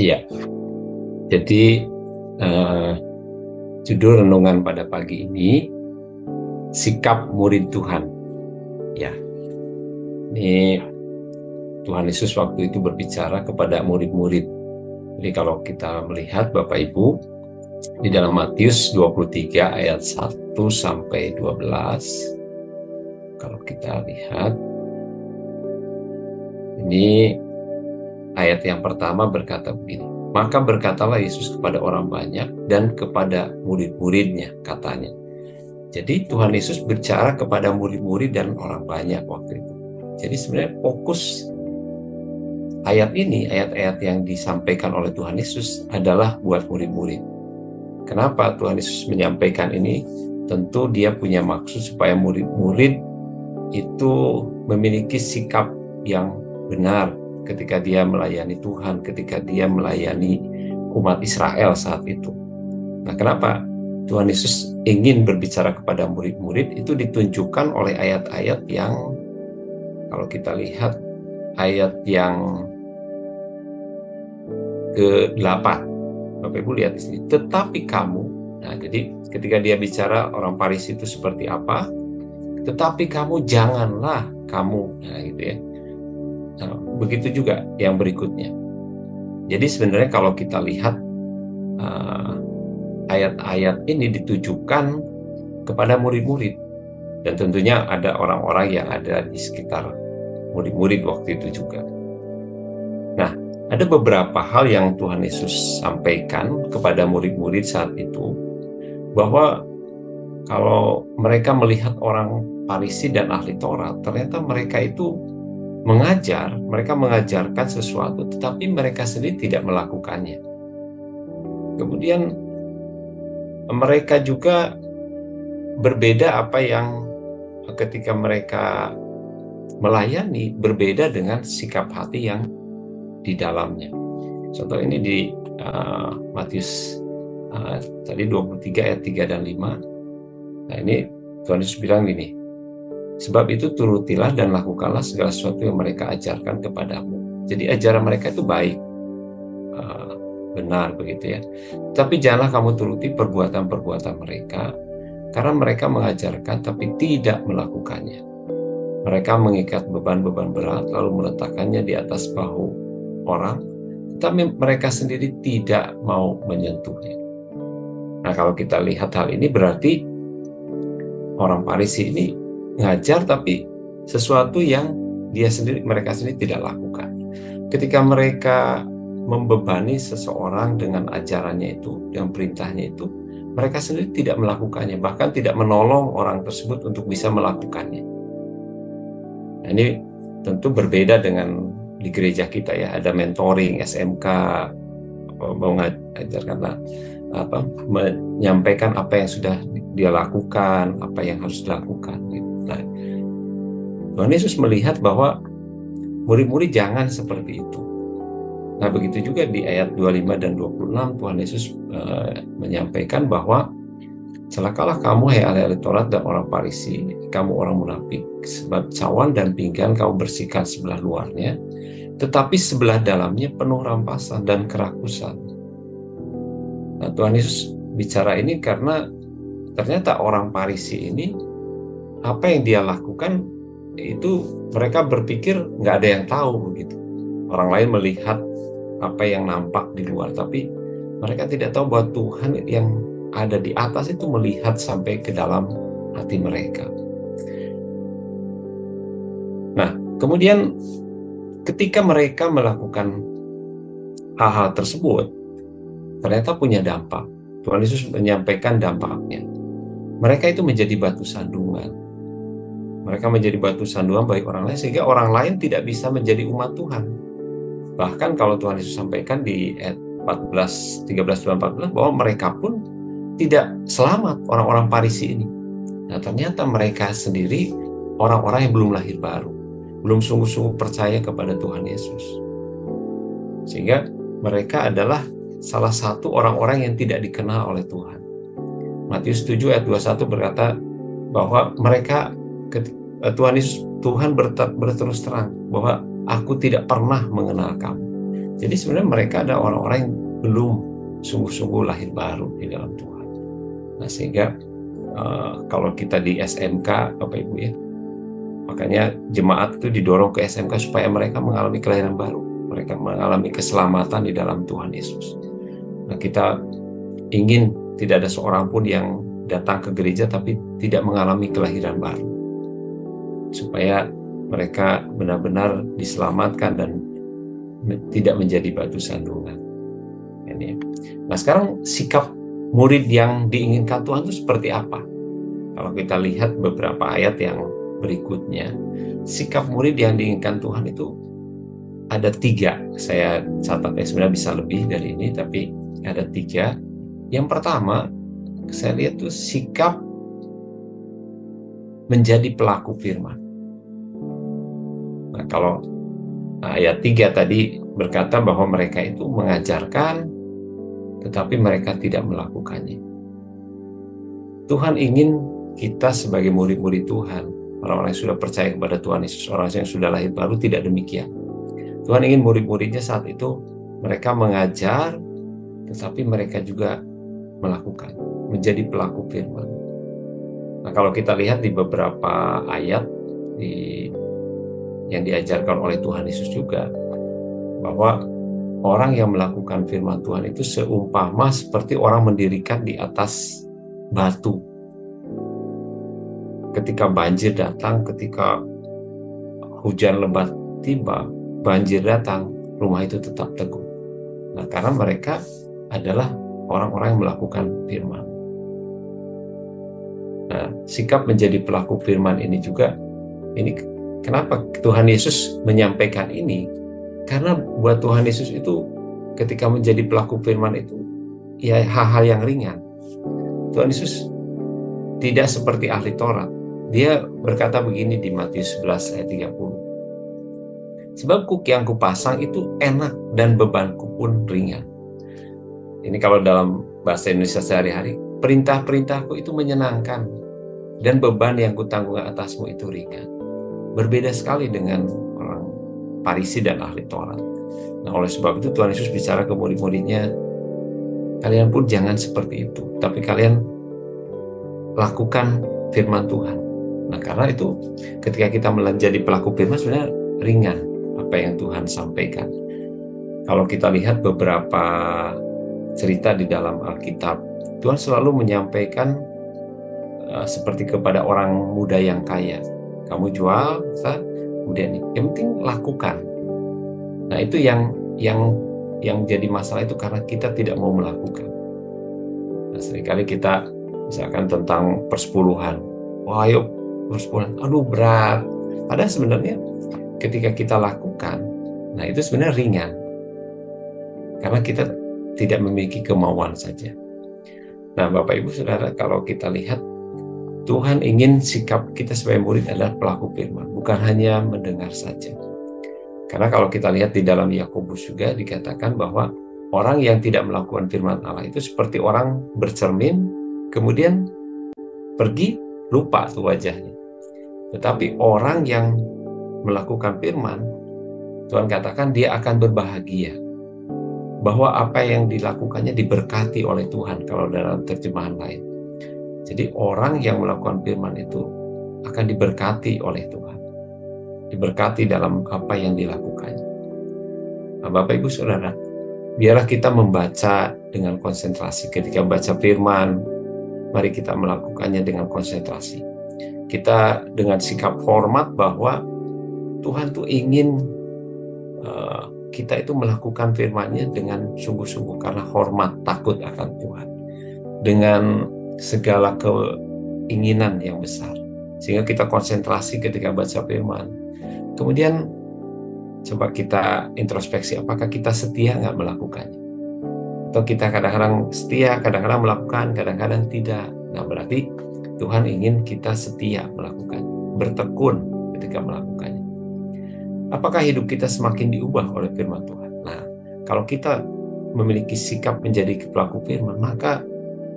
Iya, jadi judul renungan pada pagi ini, sikap murid Tuhan. Ya, ini Tuhan Yesus waktu itu berbicara kepada murid-murid. Jadi kalau kita melihat Bapak Ibu, di dalam Matius 23 ayat 1 sampai 12, kalau kita lihat, ini ayat yang pertama berkata begini, maka berkatalah Yesus kepada orang banyak dan kepada murid-muridnya, katanya. Jadi Tuhan Yesus bicara kepada murid-murid dan orang banyak waktu itu. Jadi sebenarnya fokus ayat ini, ayat-ayat yang disampaikan oleh Tuhan Yesus adalah buat murid-murid. Kenapa Tuhan Yesus menyampaikan ini? Tentu dia punya maksud supaya murid-murid itu memiliki sikap yang benar ketika dia melayani Tuhan, ketika dia melayani umat Israel saat itu. Nah, kenapa Tuhan Yesus ingin berbicara kepada murid-murid? Itu ditunjukkan oleh ayat-ayat yang, kalau kita lihat ayat yang ke-8, Bapak Ibu lihat di sini, tetapi kamu. Nah, jadi ketika dia bicara orang Farisi itu seperti apa, tetapi kamu janganlah kamu, nah gitu ya. Nah, begitu juga yang berikutnya. Jadi sebenarnya kalau kita lihat ayat-ayat ini ditujukan kepada murid-murid, dan tentunya ada orang-orang yang ada di sekitar murid-murid waktu itu juga. Nah, ada beberapa hal yang Tuhan Yesus sampaikan kepada murid-murid saat itu, bahwa kalau mereka melihat orang Farisi dan ahli Taurat, ternyata mereka itu mereka mengajarkan sesuatu, tetapi mereka sendiri tidak melakukannya. Kemudian mereka juga berbeda apa yang ketika mereka melayani, berbeda dengan sikap hati yang di dalamnya. Contoh ini di Matius tadi 23 ayat 3 dan 5. Nah, ini Tuhan Yesus bilang gini, sebab itu turutilah dan lakukanlah segala sesuatu yang mereka ajarkan kepadamu. Jadi ajaran mereka itu baik, benar begitu ya. Tapi janganlah kamu turuti perbuatan-perbuatan mereka, karena mereka mengajarkan tapi tidak melakukannya. Mereka mengikat beban-beban berat lalu meletakkannya di atas bahu orang, tapi mereka sendiri tidak mau menyentuhnya. Nah, kalau kita lihat hal ini berarti orang Farisi ini ngajar tapi sesuatu yang mereka sendiri tidak lakukan. Ketika mereka membebani seseorang dengan ajarannya itu, dengan perintahnya itu, mereka sendiri tidak melakukannya, bahkan tidak menolong orang tersebut untuk bisa melakukannya. Nah, ini tentu berbeda dengan di gereja kita ya, ada mentoring, SMK, mengajarkan menyampaikan apa yang sudah dia lakukan, apa yang harus dilakukan. Nah, Tuhan Yesus melihat bahwa murid-murid jangan seperti itu. Nah, begitu juga di ayat 25 dan 26 Tuhan Yesus menyampaikan bahwa celakalah kamu, hai ahli Taurat dan orang Farisi, kamu orang munafik, sebab cawan dan pinggan kamu bersihkan sebelah luarnya, tetapi sebelah dalamnya penuh rampasan dan kerakusan. Nah, Tuhan Yesus bicara ini karena ternyata orang Farisi ini, apa yang dia lakukan itu mereka berpikir nggak ada yang tahu begitu. Orang lain melihat apa yang nampak di luar, tapi mereka tidak tahu bahwa Tuhan yang ada di atas itu melihat sampai ke dalam hati mereka. Nah, kemudian ketika mereka melakukan hal-hal tersebut, ternyata punya dampak. Tuhan Yesus menyampaikan dampaknya. Mereka itu menjadi batu sandungan. Mereka menjadi batu sandungan bagi orang lain, sehingga orang lain tidak bisa menjadi umat Tuhan. Bahkan kalau Tuhan Yesus sampaikan di ayat 13 dan 14 bahwa mereka pun tidak selamat, orang-orang Farisi ini. Nah, ternyata mereka sendiri orang-orang yang belum lahir baru, belum sungguh-sungguh percaya kepada Tuhan Yesus. Sehingga mereka adalah salah satu orang-orang yang tidak dikenal oleh Tuhan. Matius 7 ayat 21 berkata bahwa mereka, Tuhan berterus terang bahwa aku tidak pernah mengenal kamu. Jadi sebenarnya mereka ada orang-orang yang belum sungguh-sungguh lahir baru di dalam Tuhan. Nah, sehingga kalau kita di SMK, Bapak Ibu ya, makanya jemaat itu didorong ke SMK supaya mereka mengalami kelahiran baru, mereka mengalami keselamatan di dalam Tuhan Yesus. Nah, kita ingin tidak ada seorang pun yang datang ke gereja tapi tidak mengalami kelahiran baru, supaya mereka benar-benar diselamatkan dan tidak menjadi batu sandungan. Ini. Nah, sekarang sikap murid yang diinginkan Tuhan itu seperti apa? Kalau kita lihat beberapa ayat yang berikutnya, sikap murid yang diinginkan Tuhan itu ada 3. Saya catat sebenarnya bisa lebih dari ini, tapi ada 3. Yang pertama, saya lihat tuh sikap menjadi pelaku firman. Nah, kalau ayat 3 tadi berkata bahwa mereka itu mengajarkan, tetapi mereka tidak melakukannya. Tuhan ingin kita sebagai murid-murid Tuhan, orang-orang yang sudah percaya kepada Tuhan Yesus, orang yang sudah lahir baru, tidak demikian. Tuhan ingin murid-muridnya saat itu mereka mengajar, tetapi mereka juga melakukan, menjadi pelaku firman. Nah, kalau kita lihat di beberapa ayat yang diajarkan oleh Tuhan Yesus juga, bahwa orang yang melakukan firman Tuhan itu seumpama seperti orang mendirikan di atas batu. Ketika banjir datang, ketika hujan lebat tiba, banjir datang, rumah itu tetap teguh. Nah, karena mereka adalah orang-orang yang melakukan firman. Nah, sikap menjadi pelaku firman ini juga, ini kenapa Tuhan Yesus menyampaikan ini? Karena buat Tuhan Yesus itu ketika menjadi pelaku firman itu ya hal-hal yang ringan. Tuhan Yesus tidak seperti ahli Taurat. Dia berkata begini di Matius 11 ayat 30. Sebab kuk yang kupasang itu enak dan bebanku pun ringan. Ini kalau dalam bahasa Indonesia sehari-hari, perintah-perintahku itu menyenangkan dan beban yang kutanggung atasmu itu ringan. Berbeda sekali dengan orang Farisi dan ahli Taurat. Nah, oleh sebab itu Tuhan Yesus bicara ke murid-muridnya, kalian pun jangan seperti itu, tapi kalian lakukan firman Tuhan. Nah, karena itu ketika kita menjadi pelaku firman sebenarnya ringan apa yang Tuhan sampaikan. Kalau kita lihat beberapa cerita di dalam Alkitab, Tuhan selalu menyampaikan seperti kepada orang muda yang kaya, kamu jual, kemudian yang penting lakukan. Nah, itu yang jadi masalah itu karena kita tidak mau melakukan. Nah, seringkali kita misalkan tentang persepuluhan, wah ayo persepuluhan, aduh berat. Padahal sebenarnya ketika kita lakukan, nah itu sebenarnya ringan. Karena kita tidak memiliki kemauan saja. Nah, Bapak Ibu Saudara, kalau kita lihat, Tuhan ingin sikap kita sebagai murid adalah pelaku firman, bukan hanya mendengar saja. Karena kalau kita lihat di dalam Yakobus juga dikatakan bahwa orang yang tidak melakukan firman Allah itu seperti orang bercermin, kemudian pergi, lupa tuh wajahnya. Tetapi orang yang melakukan firman, Tuhan katakan dia akan berbahagia. Bahwa apa yang dilakukannya diberkati oleh Tuhan, kalau dalam terjemahan lain. Jadi orang yang melakukan firman itu akan diberkati oleh Tuhan. Diberkati dalam apa yang dilakukannya. Nah, Bapak Ibu Saudara, biarlah kita membaca dengan konsentrasi. Ketika baca firman, mari kita melakukannya dengan konsentrasi. Kita dengan sikap hormat bahwa Tuhan tuh ingin kita itu melakukan firman-Nya dengan sungguh-sungguh karena hormat, takut akan Tuhan. Dengan segala keinginan yang besar. Sehingga kita konsentrasi ketika baca firman. Kemudian coba kita introspeksi, apakah kita setia nggak melakukannya? Atau kita kadang-kadang setia, kadang-kadang melakukan, kadang-kadang tidak. Nah, berarti Tuhan ingin kita setia melakukan, bertekun ketika melakukannya. Apakah hidup kita semakin diubah oleh firman Tuhan? Nah, kalau kita memiliki sikap menjadi pelaku firman, maka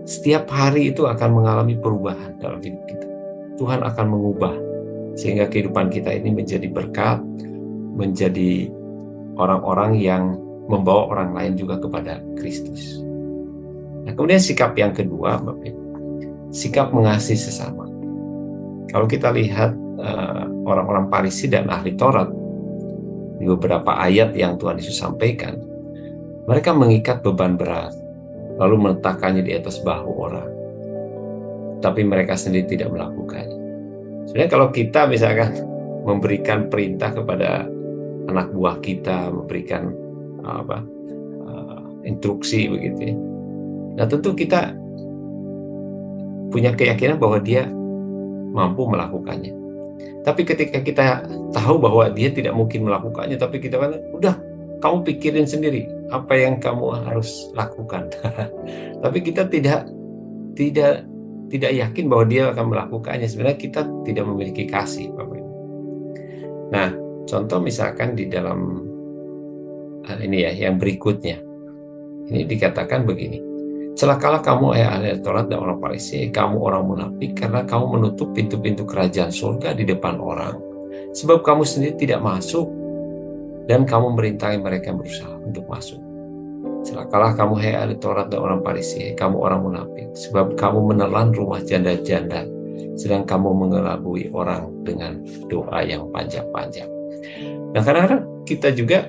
setiap hari itu akan mengalami perubahan dalam hidup kita. Tuhan akan mengubah sehingga kehidupan kita ini menjadi berkat, menjadi orang-orang yang membawa orang lain juga kepada Kristus. Nah, kemudian sikap yang kedua, Bapak Ibu, sikap mengasihi sesama. Kalau kita lihat orang-orang Farisi dan ahli Taurat di beberapa ayat yang Tuhan Yesus sampaikan, mereka mengikat beban berat lalu meletakkannya di atas bahu orang, tapi mereka sendiri tidak melakukannya. Sebenarnya kalau kita misalkan memberikan perintah kepada anak buah kita, memberikan instruksi begitu ya, nah tentu kita punya keyakinan bahwa dia mampu melakukannya. Tapi ketika kita tahu bahwa dia tidak mungkin melakukannya, tapi kita kan udah, kamu pikirin sendiri apa yang kamu harus lakukan. Tapi kita tidak yakin bahwa dia akan melakukannya. Sebenarnya kita tidak memiliki kasih, Bapak Ibu. Nah, contoh misalkan di dalam ini ya, yang berikutnya. Ini dikatakan begini. Celakalah kamu, ahli Taurat dan orang Farisi, kamu orang munafik, karena kamu menutup pintu-pintu kerajaan surga di depan orang. Sebab kamu sendiri tidak masuk, dan kamu merintangi mereka yang berusaha untuk masuk. Celakalah kamu, ahli Taurat dan orang Farisi, kamu orang munafik, sebab kamu menelan rumah janda-janda, sedang kamu mengelabui orang dengan doa yang panjang-panjang. Nah, kadang-kadang kita juga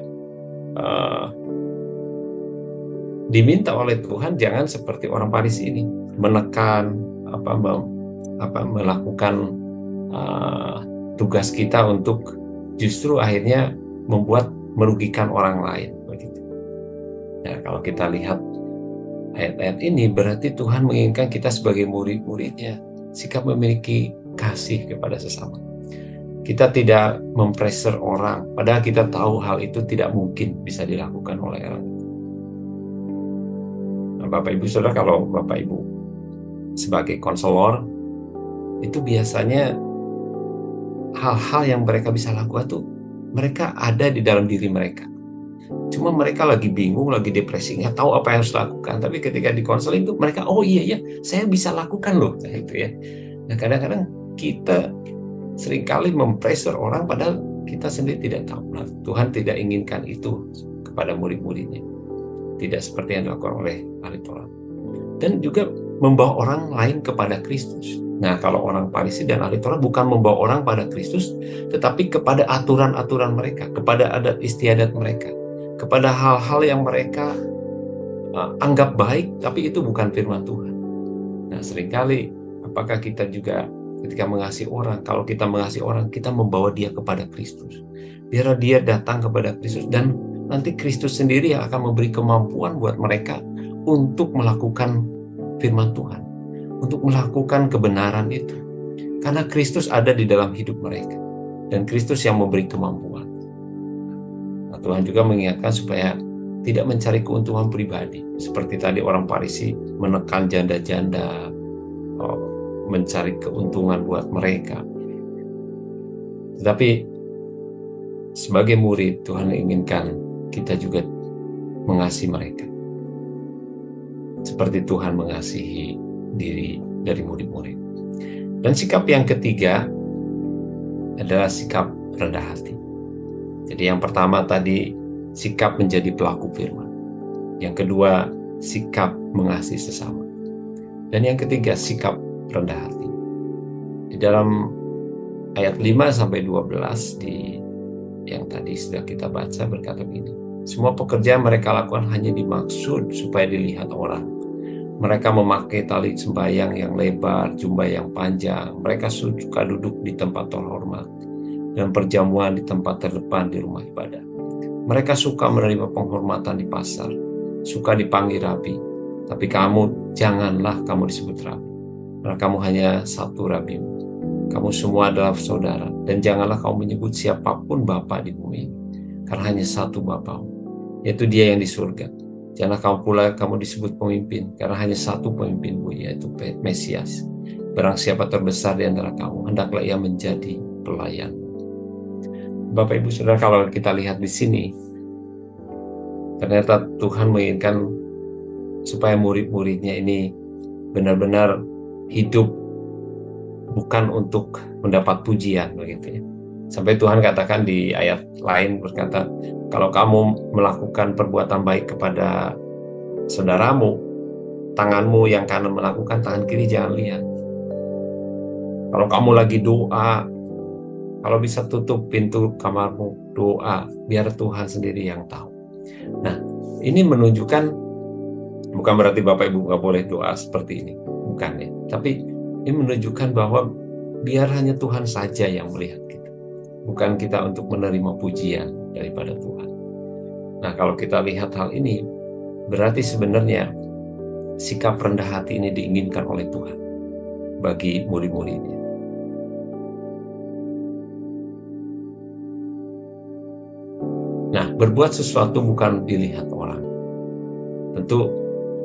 diminta oleh Tuhan jangan seperti orang Farisi ini, menekan melakukan tugas kita untuk justru akhirnya merugikan orang lain begitu. Nah, kalau kita lihat ayat-ayat ini, berarti Tuhan menginginkan kita sebagai murid-muridnya sikap memiliki kasih kepada sesama. Kita tidak mempressure orang, padahal kita tahu hal itu tidak mungkin bisa dilakukan oleh orang. Bapak Ibu Saudara, kalau Bapak Ibu sebagai konselor, itu biasanya hal-hal yang mereka bisa lakukan tuh mereka ada di dalam diri mereka. Cuma mereka lagi bingung, lagi depresi, nggak tahu apa yang harus lakukan. Tapi ketika di konseling itu mereka, oh iya, saya bisa lakukan loh, gitu ya. Nah, kadang-kadang kita seringkali mempressure orang padahal kita sendiri tidak tahu. Nah, Tuhan tidak inginkan itu kepada murid-muridnya. Tidak seperti yang dilakukan oleh ahli Taurat. Dan juga membawa orang lain kepada Kristus. Nah, kalau orang Farisi dan ahli Taurat bukan membawa orang pada Kristus, tetapi kepada aturan-aturan mereka, kepada adat istiadat mereka, kepada hal-hal yang mereka anggap baik, tapi itu bukan firman Tuhan. Nah, seringkali apakah kita juga ketika mengasihi orang, kalau kita mengasihi orang, kita membawa dia kepada Kristus. Biar dia datang kepada Kristus, dan nanti Kristus sendiri yang akan memberi kemampuan buat mereka untuk melakukan firman Tuhan, untuk melakukan kebenaran itu. Karena Kristus ada di dalam hidup mereka, dan Kristus yang memberi kemampuan. Nah, Tuhan juga mengingatkan supaya tidak mencari keuntungan pribadi, seperti tadi orang Farisi menekan janda-janda, mencari keuntungan buat mereka. Tetapi sebagai murid, Tuhan inginkan kita juga mengasihi mereka seperti Tuhan mengasihi diri dari murid-murid. Dan sikap yang ketiga adalah sikap rendah hati. Jadi yang pertama tadi sikap menjadi pelaku firman, yang kedua sikap mengasihi sesama, dan yang ketiga sikap rendah hati. Di dalam ayat 5-12 di yang tadi sudah kita baca berkata begini, semua pekerjaan mereka lakukan hanya dimaksud supaya dilihat orang. Mereka memakai tali sembahyang yang lebar, jubah yang panjang. Mereka suka duduk di tempat terhormat dan perjamuan di tempat terdepan di rumah ibadah. Mereka suka menerima penghormatan di pasar, suka dipanggil rabi. Tapi kamu, janganlah kamu disebut rabi, karena kamu hanya satu rabimu. Kamu semua adalah saudara, dan janganlah kamu menyebut siapapun Bapa di bumi ini, karena hanya satu Bapamu, yaitu Dia yang di surga. Janganlah kamu disebut pemimpin, karena hanya satu pemimpinmu, yaitu Mesias. Barang siapa terbesar di antara kamu, hendaklah ia menjadi pelayan. Bapak Ibu Saudara, kalau kita lihat di sini, ternyata Tuhan menginginkan supaya murid-muridnya ini benar-benar hidup bukan untuk mendapat pujian begitu ya, Sampai Tuhan katakan di ayat lain berkata, kalau kamu melakukan perbuatan baik kepada saudaramu, tanganmu yang kanan melakukan, tangan kiri jangan lihat. Kalau kamu lagi doa, kalau bisa tutup pintu kamarmu, doa, biar Tuhan sendiri yang tahu. Nah, ini menunjukkan, bukan berarti Bapak Ibu nggak boleh doa seperti ini, bukan ya. Tapi ini menunjukkan bahwa biar hanya Tuhan saja yang melihat kita. Bukan kita untuk menerima pujian daripada Tuhan. Nah, kalau kita lihat hal ini, berarti sebenarnya sikap rendah hati ini diinginkan oleh Tuhan bagi murid-muridnya. Nah, berbuat sesuatu bukan dilihat orang. Tentu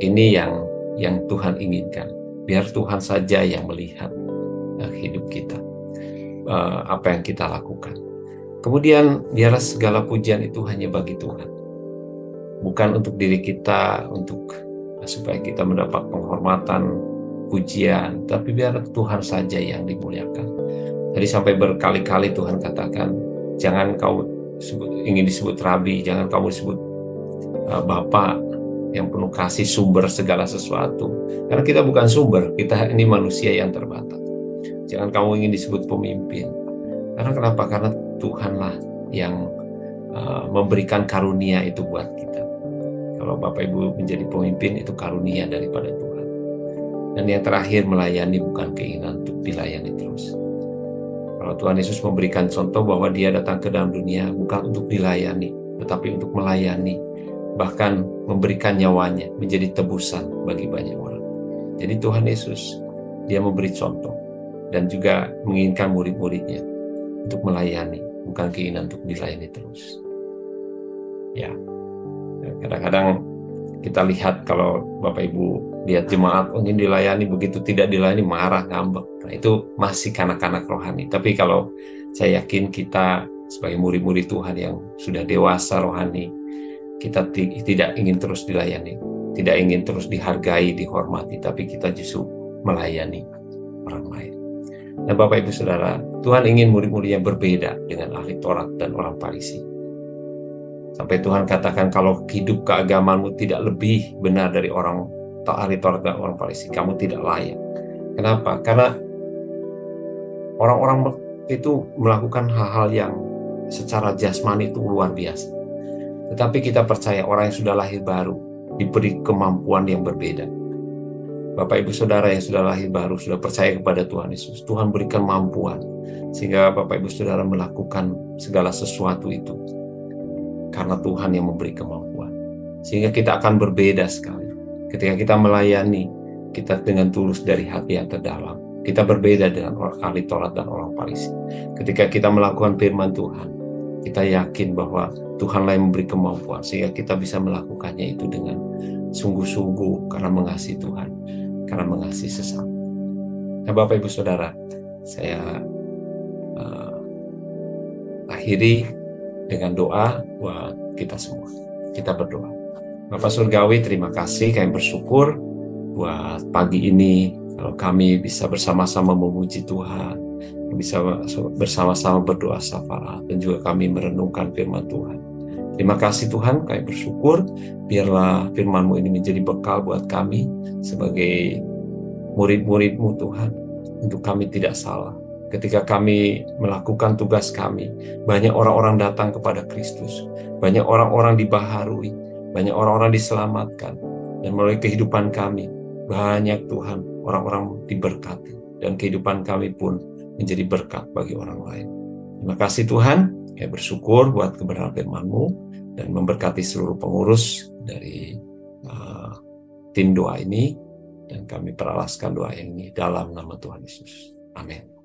ini yang Tuhan inginkan. Biar Tuhan saja yang melihat hidup kita, apa yang kita lakukan. Kemudian biarlah segala pujian itu hanya bagi Tuhan, bukan untuk diri kita, untuk supaya kita mendapat penghormatan, pujian, tapi biar Tuhan saja yang dimuliakan. Jadi sampai berkali-kali Tuhan katakan, jangan kau ingin disebut Rabi, jangan kamu disebut Bapak yang penuh kasih, sumber segala sesuatu, karena kita bukan sumber, kita ini manusia yang terbatas. Jangan kamu ingin disebut pemimpin. Karena kenapa? Karena Tuhanlah yang memberikan karunia itu buat kita. Kalau Bapak Ibu menjadi pemimpin, itu karunia daripada Tuhan. Dan yang terakhir, melayani bukan keinginan untuk dilayani terus. Kalau Tuhan Yesus memberikan contoh bahwa Dia datang ke dalam dunia bukan untuk dilayani, tetapi untuk melayani, bahkan memberikan nyawanya menjadi tebusan bagi banyak orang. Jadi Tuhan Yesus, Dia memberi contoh dan juga menginginkan murid-muridnya untuk melayani, bukan keinginan untuk dilayani terus. Ya, kadang-kadang kita lihat kalau Bapak Ibu lihat jemaat ingin dilayani, begitu tidak dilayani marah, ngambek. Nah, itu masih kanak-kanak rohani. Tapi kalau saya yakin kita sebagai murid-murid Tuhan yang sudah dewasa rohani, kita tidak ingin terus dilayani, tidak ingin terus dihargai, dihormati, tapi kita justru melayani orang lain. Nah, Bapak Ibu Saudara, Tuhan ingin murid-muridnya berbeda dengan ahli Taurat dan orang Farisi. Sampai Tuhan katakan, kalau hidup keagamanmu tidak lebih benar dari orang ahli Taurat dan orang Farisi, kamu tidak layak. Kenapa? Karena orang-orang itu melakukan hal-hal yang secara jasmani itu luar biasa. Tetapi kita percaya orang yang sudah lahir baru diberi kemampuan yang berbeda. Bapak Ibu Saudara yang sudah lahir baru, sudah percaya kepada Tuhan Yesus, Tuhan berikan kemampuan sehingga Bapak Ibu Saudara melakukan segala sesuatu itu karena Tuhan yang memberi kemampuan. Sehingga kita akan berbeda sekali. Ketika kita melayani, kita dengan tulus dari hati yang terdalam. Kita berbeda dengan orang ahli Taurat dan orang Farisi. Ketika kita melakukan firman Tuhan, kita yakin bahwa Tuhanlah yang memberi kemampuan sehingga kita bisa melakukannya itu dengan sungguh-sungguh karena mengasihi Tuhan, karena mengasihi sesama. Nah, Bapak Ibu Saudara, saya akhiri dengan doa buat kita semua. Kita berdoa. Bapak Surgawi, terima kasih, kami bersyukur buat pagi ini kalau kami bisa bersama-sama memuji Tuhan, bisa bersama-sama berdoa syafaat, dan juga kami merenungkan firman Tuhan. Terima kasih Tuhan, kami bersyukur, biarlah firman-Mu ini menjadi bekal buat kami sebagai murid-murid-Mu Tuhan, untuk kami tidak salah. Ketika kami melakukan tugas kami, banyak orang-orang datang kepada Kristus, banyak orang-orang dibaharui, banyak orang-orang diselamatkan, dan melalui kehidupan kami, banyak Tuhan, orang-orang diberkati, dan kehidupan kami pun menjadi berkat bagi orang lain. Terima kasih Tuhan, kami bersyukur buat kebenaran firman-Mu, dan memberkati seluruh pengurus dari tim doa ini, dan kami peralaskan doa ini dalam nama Tuhan Yesus. Amin.